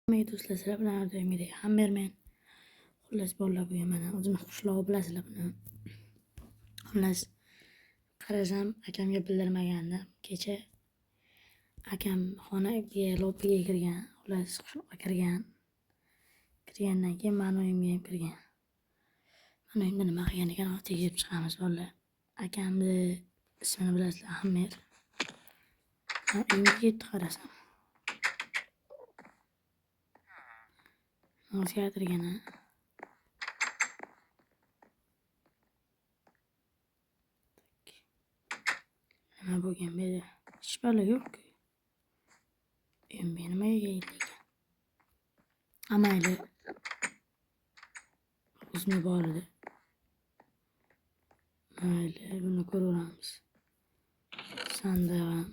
Merhaba do'stlar, sizlar bilan doimgidek Hammerman. Xullas bolalar, bu mana o'zimiz qishloq bilasizlar buni. Xullas qarasam akamga bildirmagandim. Kecha akam xonaga lobbiga kirgan. Xullas qishloqqa kirgan. Kirgandan keyin meni uyimga ham kirgan. Meni uyimda nima qilgan ekan, tekshirib chiqamiz bolalar. Akamni ismini bilasizlar, Hammer. Uyimga ketdi qarasam. O'zgartirgan ha. Nima bo'lgan bu yerda? Hech balo yo'q-ku. Uyimga nimaga keldi ekan? Amayli. O'zini bor edi. Mayli, buni ko'raveramiz. Sandiq ham.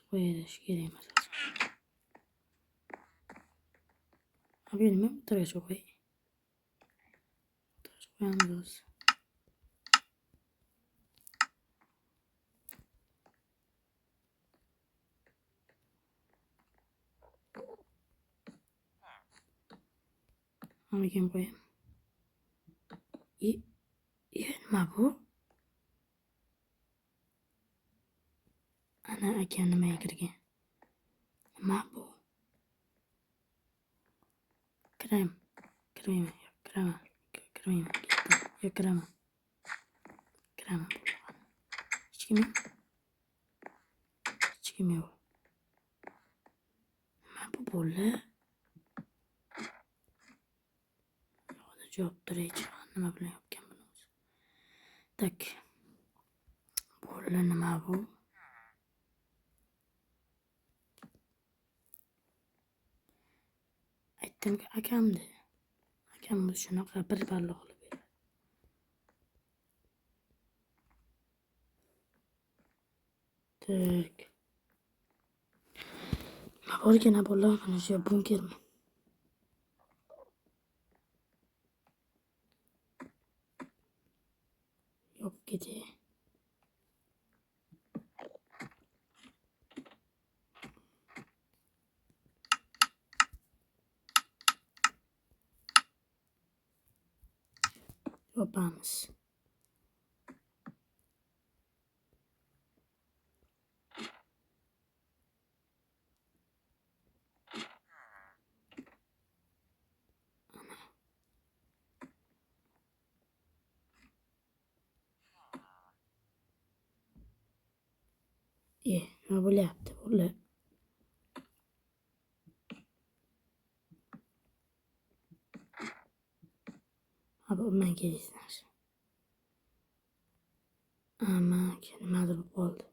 Qo'yadi, shu kerak emas. Bu nima? O'tirgach qo'y. O'tirgach qo'yamiz o'zi. Mana kim qo'yam. Nima bu? Ana akam nimaga kirgan? Nima bu? Kiraymi? Kirmayman. Yo'q, kiraman. Kirmayman. Yo'q, kiraman. Kiraman. Hech kim yo'q. Hech kim yo'q. Nima bu bola? Yo'qda javob turaychi. Nima bilan yopgan buni o'zi? Tak. Bola nima bu? Aytdimki akamdi. Akam shunaqa bir ballo qilib beradi. Tak. Nima bo'lgan bola? Mana shu bunkermi? Yo'q ketay. Yopamiz. Nima bo'lyapti bola? Abi undan kelisizlar. Amaki nimadir bo'ldi.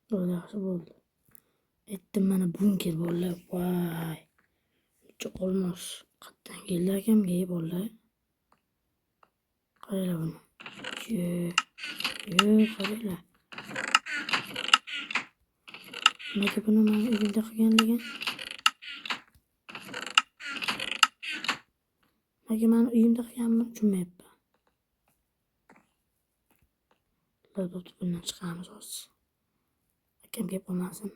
Bo'ldi, yaxshi bo'ldi. Aytdim mana bunker bolalar. Voy. Necha olmos qayerdan keldi akamga bolalar. Qaranglar buni. Qaranglar. Nega buni men uyimda qilganligim? Nega men uyimda qilganimni tushunmayapman. Labda bundan chiqamiz hozir. Akam gap olmasin.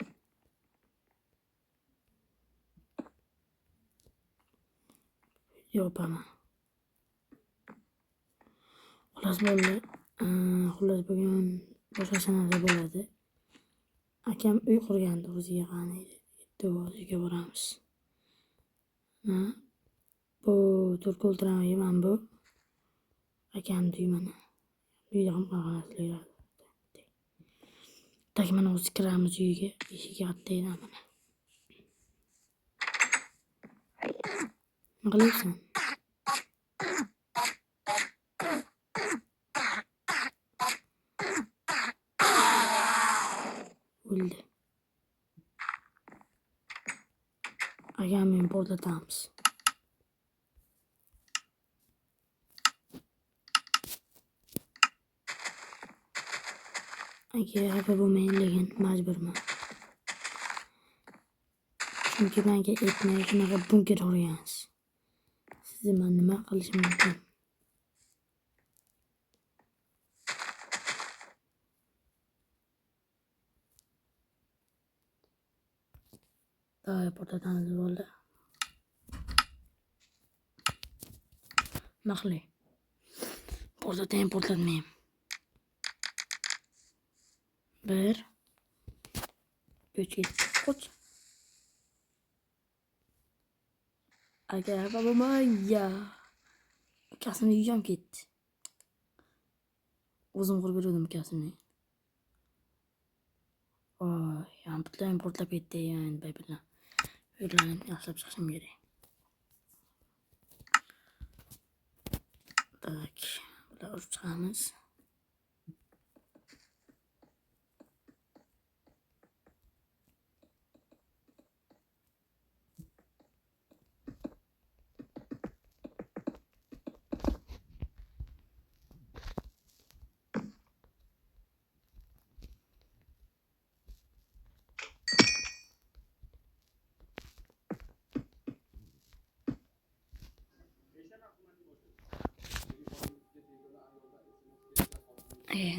Yopaman. Xullas bo'ldi. Xullas bugun boshqa sanada bo'ladi. Akam uy qurgandi o'ziga qani edi. Yetti o'ziga boramiz. Bu turk o'ltiramayman mana bu. Akam mana. Uyda ham qolganlar. Tak mana o'zi kiramiz uyga. Eshigi attaydi mana. Nima qilyapsan? O'ldi. Akamni portlatamiz. Aka xafa bo'lmang, lekin majburman. Chunki menga aytmay shunaqa bunker qurgansiz. Sizni men nima qilishim mumkin? Daha portlatamiz bo'ldi. Naqli. Portlatmayman. 1 3 qoch. Aga babamaya. Ukasini yeyam ketdi. O'zim qurib berdim ukasini. Voy, yampitlar portlab ketdi endi baybilar. Uylarni yaxshilab chiqishim kerak. Tak, bular urib chiqamiz.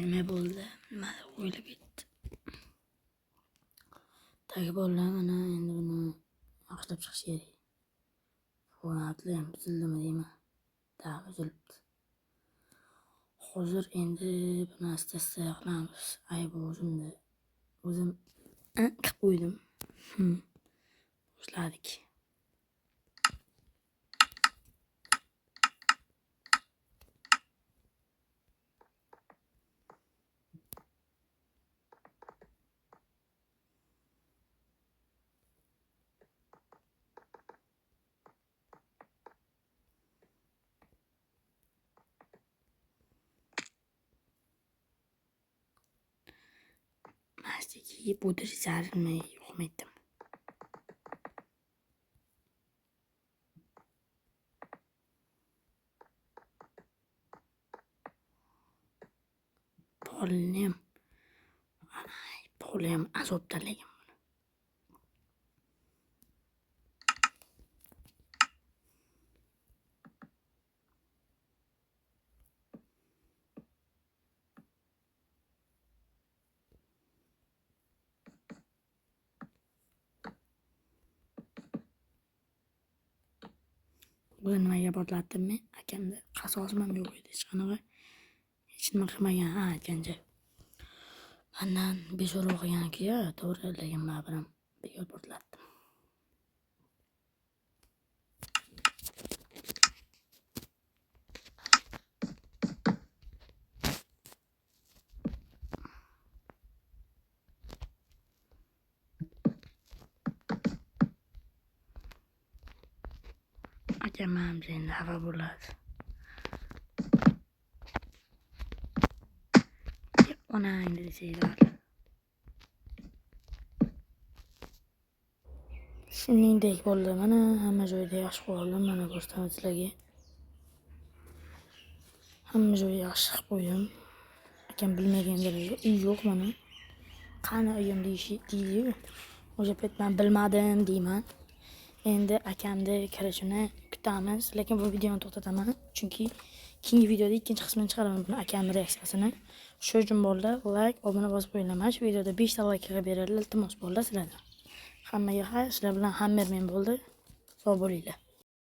Nima bo'ldi? Nima o'ylab ketdi? Tagi bolalar mana endi buni yaxshilab chiqish kerak. Fonatlar ham buzildimi deyman. Da, buzilibdi. Hozir endi buni asta-asta qilamiz. Ayb o'zim qilib qo'ydim. Boshladik. Mastiki budur zarilmay yo'qmaydim. Polim azobdalagan. Buni nimaga portlatdimmi? Akamda qasosim ham yo'q edi. Hech qanaqa hech nima qilmagan aytgancha. Mendan beshora o'qigan-ku, to'g'ri lekin men bekor portlatdim. Akam ham endi xafa bo'ladi. Onang desanglar. Shuningdek bo'ldi. Mana hamma joyda yaxshi qildim. Mana ko'rsataman sizlarga. Hamma joyda yaxshi qilib qo'ydim. Akam bilmagan darajada uy yo'q mana. Qani uyim deydi. O'sha payt men bilmadim deyman. Endi akamni kirishini kutamiz, lekin bu videoni to'xtataman, chunki keyingi videoda ikkinchi qismini chiqaraman buni akamning reaksiyasini. Shu uchun bolalar, like, obuna bosib qo'yinglar. Mana shu videoda 5 ta like beringlar, iltimos bolalar sizlardan. Hammaga xayr, sizlar bilan Hammerman bo'ldi. Sog' bo'linglar.